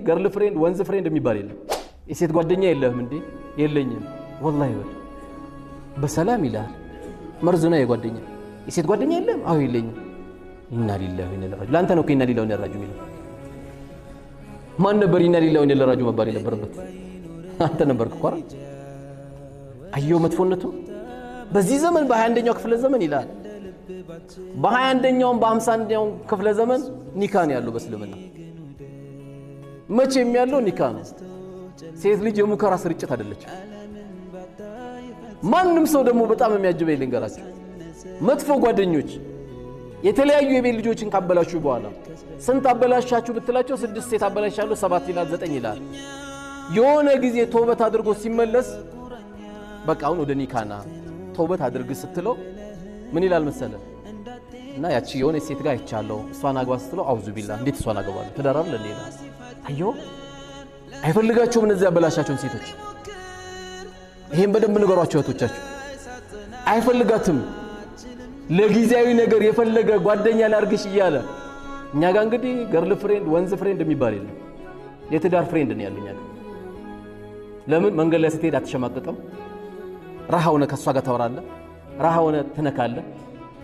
ገርል ፍሬንድ ወንዝ ፍሬንድ የሚባል የለም። የሴት ጓደኛ የለህም እንዴ? የለኝም ወላሂ ወል በሰላም ይላል። መርዝ ነው የጓደኛ። የሴት ጓደኛ የለም? አዎ የለኝም። ኢና ሊላሂ ወኢና ኢለይሂ ራጂዑን። ላንተ ነው ኢና ሊላሂ ወኢና ኢለይሂ ራጂዑን የሚለው። ማን ነበር ኢና ሊላሂ ወኢና ኢለይሂ ራጂዑን መባል የነበረበት? አንተ ነበርክ እኮ። አየው መጥፎነቱ። በዚህ ዘመን በ21ኛው ክፍለ ዘመን ይላል። በ21ኛውም በ51ኛው ክፍለ ዘመን ኒካ ነው ያለው በእስልምና። መቼም ያለው ኒካ ነው። ሴት ልጅ የሙከራ ስርጭት አይደለች። ማንም ሰው ደግሞ በጣም የሚያጅበኝ ልንገራችሁ፣ መጥፎ ጓደኞች የተለያዩ የቤት ልጆችን ካበላሹ በኋላ ስንት አበላሻችሁ ብትላቸው 6 ሴት አበላሻለሁ 7 ይላል 9 ይላል። የሆነ ጊዜ ተውበት አድርጎ ሲመለስ በቃ አሁን ወደ ኒካና ተውበት አድርግ ስትለው ምን ይላል መሰለ? እና ያቺ የሆነ ሴት ጋር አይቻለሁ እሷን አግባ ስትለው አውዙ ቢላ እንዴት እሷን አገባለሁ ተዳራም ለሌላ አዮ አይፈልጋቸውም እነዚህ ያበላሻቸውን ሴቶች። ይሄን በደንብ ንገሯቸው እህቶቻችሁ። አይፈልጋትም። ለጊዜያዊ ነገር የፈለገ ጓደኛ ላርግሽ እያለ እኛ ጋር እንግዲህ ገርል ፍሬንድ ወንዝ ፍሬንድ የሚባል የለም። የትዳር ፍሬንድ ነው ያለኛ። ለምን መንገድ ላይ ስትሄድ አትሸማቀቅም? ራህ ሆነ ከሷ ጋር ታወራለህ፣ ራህ ሆነ ትነካለህ፣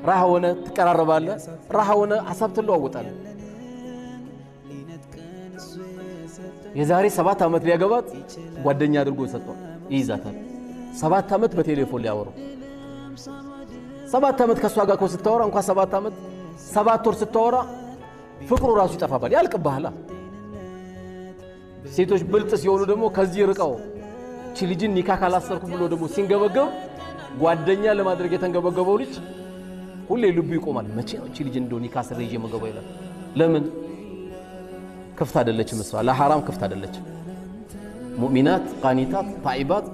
ራህ ሆነ ትቀራረባለህ፣ ራህ ሆነ ሐሳብ ትለዋወጣለህ። የዛሬ 7 ዓመት ሊያገባት ጓደኛ አድርጎ ሰጥቷል፣ ይይዛታል። 7 ዓመት በቴሌፎን ሊያወሩ 7 ዓመት ከሷ ጋር ስታወራ እንኳን 7 ዓመት 7 ወር ስታወራ ፍቅሩ ራሱ ይጠፋባል፣ ያልቅብሃል። ሴቶች ብልጥ ሲሆኑ ደግሞ ከዚህ ርቀው እቺ ልጅን ኒካ ካላሰርኩ ብሎ ደግሞ ሲንገበገብ ጓደኛ ለማድረግ የተንገበገበው ልጅ ሁሌ ልቡ ይቆማል። መቼ ነው እቺ ልጅ እንደው ኒካ ስር ይዤ መገበው ይላል። ለምን? ክፍት አይደለችም እሷ፣ ለሐራም ክፍት አይደለችም። ሙእሚናት ቃኒታት ታኢባት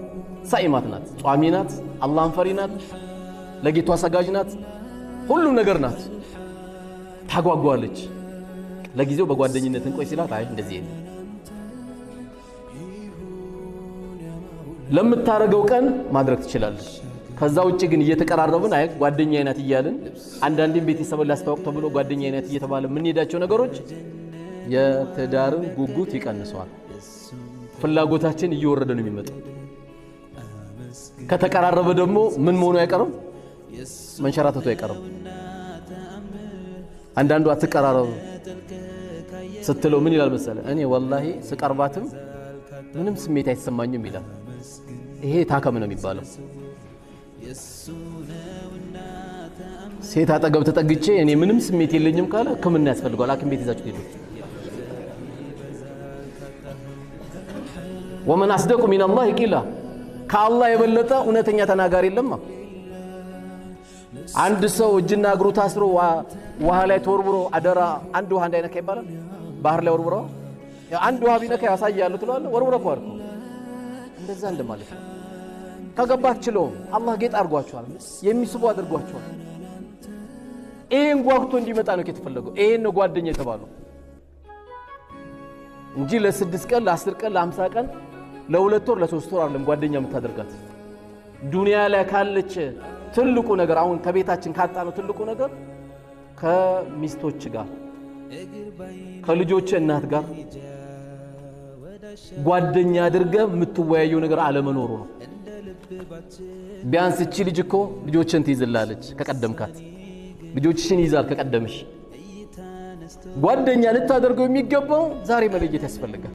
ሳኢማት ናት፣ ጿሚ ናት፣ አላህን ፈሪ ናት፣ ለጌቷ ሰጋጅ ናት፣ ሁሉም ነገር ናት። ታጓጓለች። ለጊዜው በጓደኝነት እንቆይ ሲላት አይ እንደዚህ ነው ለምታረገው ቀን ማድረግ ትችላለህ። ከዛ ውጪ ግን እየተቀራረብን አይ ጓደኛዬ ናት እያልን አንዳንዴም ቤተሰብን ላስተዋውቅ ተብሎ ጓደኛዬ ናት እየተባለ ምን ሄዳቸው ነገሮች የትዳርን ጉጉት ይቀንሰዋል። ፍላጎታችን እየወረደ ነው የሚመጣው። ከተቀራረበ ደግሞ ምን መሆኑ አይቀርም፣ መንሸራተቱ አይቀርም። አንዳንዱ አትቀራረብ ስትለው ምን ይላል መሰለ? እኔ ወላሂ ስቀርባትም ምንም ስሜት አይሰማኝም ይላል። ይሄ ታከም ነው የሚባለው። ሴት አጠገብ ተጠግቼ እኔ ምንም ስሜት የለኝም ካለ ሕክምና ያስፈልገዋል። ሐኪም ቤት ይዛችሁ ሄዱ። ወመን አስደቁ ሚነላሂ ቂላ፣ ከአላህ የበለጠ እውነተኛ ተናጋሪ የለም። አንድ ሰው እጅና እግሩ ታስሮ ውሃ ላይ ተወርውሮ አደራ አንድ ውሃ እንዳይነካ ይባላል። ባህር ላይ ወርውሮ አንድ ውሃ ቢነካ ያሳያሉ ትላለህ። ወርውሮ ቆርቆ እንደዛ እንደማለት ነው። ከገባት ችለው አላህ ጌጥ አድርጓቸዋል፣ የሚስቡ አድርጓቸዋል። ይሄን ጓግቶ እንዲመጣ ነው የተፈለገው። ይሄን ነው ጓደኛ የተባለው እንጂ ለ6 ቀን ለ10 ቀን ለ50 ቀን ለ2 ወር ለ3 ወር አይደለም ጓደኛ የምታደርጋት። ዱንያ ላይ ካለች ትልቁ ነገር አሁን ከቤታችን ካጣነው ትልቁ ነገር ከሚስቶች ጋር ከልጆች እናት ጋር ጓደኛ አድርገህ የምትወያየው ነገር አለመኖሩ ነው። ቢያንስ እቺ ልጅ እኮ ልጆችን ትይዝላለች ከቀደምካት፣ ልጆችሽን ይዛል ከቀደምሽ። ጓደኛ ልታደርገው የሚገባው ዛሬ መለየት ያስፈልጋል።